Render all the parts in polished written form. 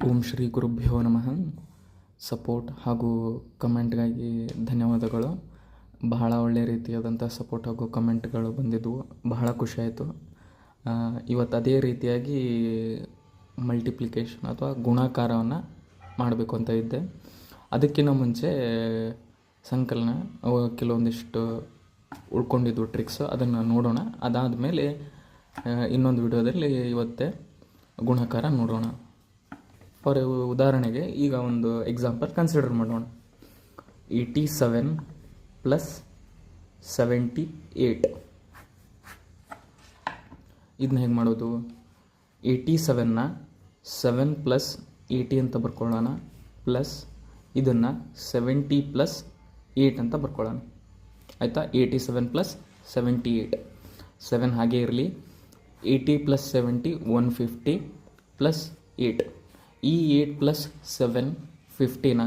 ಓಂ ಶ್ರೀ ಗುರುಭ್ಯೋ ನಮಃ. ಸಪೋರ್ಟ್ ಹಾಗೂ ಕಮೆಂಟ್ಗಾಗಿ ಧನ್ಯವಾದಗಳು. ಬಹಳ ಒಳ್ಳೆಯ ರೀತಿಯಾದಂಥ ಸಪೋರ್ಟ್ ಹಾಗೂ ಕಮೆಂಟ್ಗಳು ಬಂದಿದ್ದವು, ಬಹಳ ಖುಷಿಯಾಯಿತು. ಇವತ್ತು ಅದೇ ರೀತಿಯಾಗಿ ಮಲ್ಟಿಪ್ಲಿಕೇಶನ್ ಅಥವಾ ಗುಣಾಕಾರವನ್ನು ಮಾಡಬೇಕು ಅಂತ ಇದ್ದೆ. ಅದಕ್ಕಿಂತ ಮುಂಚೆ ಸಂಕಲನ ಕೆಲವೊಂದಿಷ್ಟು ಉಳ್ಕೊಂಡಿದ್ವು ಟ್ರಿಕ್ಸು, ಅದನ್ನು ನೋಡೋಣ. ಅದಾದಮೇಲೆ ಇನ್ನೊಂದು ವಿಡಿಯೋದಲ್ಲಿ ಇವತ್ತೇ ಗುಣಾಕಾರ ನೋಡೋಣ. ಫಾರ್ ಉದಾಹರಣೆಗೆ ಈಗ ಒಂದು ಎಕ್ಸಾಂಪಲ್ ಕನ್ಸಿಡರ್ ಮಾಡೋಣ. 87 + 78. ಇದನ್ನ ಹೇಗೆ ಮಾಡೋದು? 87ನ 7 + 80 ಅಂತ ಬರ್ಕೊಳ್ಳೋಣ, ಪ್ಲಸ್ ಇದನ್ನು 70 + 8 ಅಂತ ಬರ್ಕೊಳ್ಳೋಣ. ಆಯಿತಾ? 87 + 78. 7 ಹಾಗೆ ಇರಲಿ. 80 + 70 150 + 8. ಈ 8 + 7 50ನ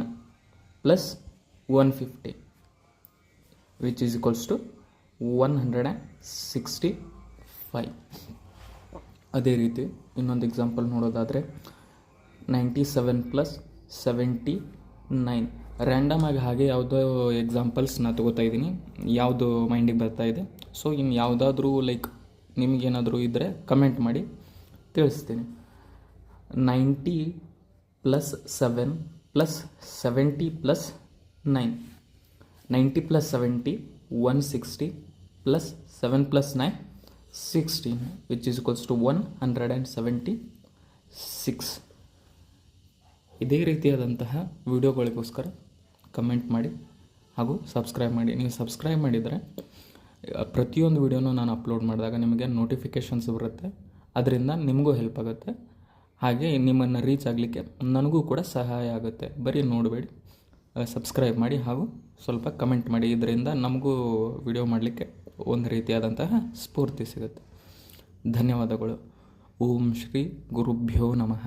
plus 150 which is equals to 165. ಅದೇ ರೀತಿ ಇನ್ನೊಂದು ಎಕ್ಸಾಂಪಲ್ ನೋಡೋದಾದರೆ 97 + 79. ರ್ಯಾಂಡಮ್ ಆಗಿ ಹಾಗೆ ಯಾವುದೋ ಎಕ್ಸಾಂಪಲ್ಸ್ನ ತಗೋತಾ ಇದ್ದೀನಿ, ಯಾವುದು ಮೈಂಡಿಗೆ ಬರ್ತಾ ಇದೆ. ಸೊ ಇನ್ನು ಯಾವುದಾದ್ರೂ ಲೈಕ್ ನಿಮಗೇನಾದರೂ ಇದ್ದರೆ ಕಮೆಂಟ್ ಮಾಡಿ ತಿಳಿಸ್ತೀನಿ. 90 + 7 + 70 + 9. 90 + 70 160 + 7 + 9 16 ವಿಚ್ ಈಸ್ ಈಕ್ವಲ್ಸ್ ಟು 176. ಇದೇ ರೀತಿಯಾದಂತಹ ವಿಡಿಯೋಗಳಿಗೋಸ್ಕರ ಕಮೆಂಟ್ ಮಾಡಿ ಹಾಗೂ ಸಬ್ಸ್ಕ್ರೈಬ್ ಮಾಡಿ. ನೀವು ಸಬ್ಸ್ಕ್ರೈಬ್ ಮಾಡಿದರೆ ಪ್ರತಿಯೊಂದು ವಿಡಿಯೋನೂ ನಾನು ಅಪ್ಲೋಡ್ ಮಾಡಿದಾಗ ನಿಮಗೆ ನೋಟಿಫಿಕೇಷನ್ಸ್ ಬರುತ್ತೆ. ಅದರಿಂದ ನಿಮಗೂ ಹೆಲ್ಪ್ ಆಗುತ್ತೆ, ಹಾಗೆ ನಿಮ್ಮನ್ನು ರೀಚ್ ಆಗಲಿಕ್ಕೆ ನನಗೂ ಕೂಡ ಸಹಾಯ ಆಗುತ್ತೆ. ಬರೀ ನೋಡಬೇಡಿ, ಸಬ್ಸ್ಕ್ರೈಬ್ ಮಾಡಿ ಹಾಗೂ ಸ್ವಲ್ಪ ಕಮೆಂಟ್ ಮಾಡಿ. ಇದರಿಂದ ನಮಗೂ ವಿಡಿಯೋ ಮಾಡಲಿಕ್ಕೆ ಒಂದು ರೀತಿಯಾದಂತಹ ಸ್ಫೂರ್ತಿ ಸಿಗುತ್ತೆ. ಧನ್ಯವಾದಗಳು. ಓಂ ಶ್ರೀ ಗುರುಭ್ಯೋ ನಮಃ.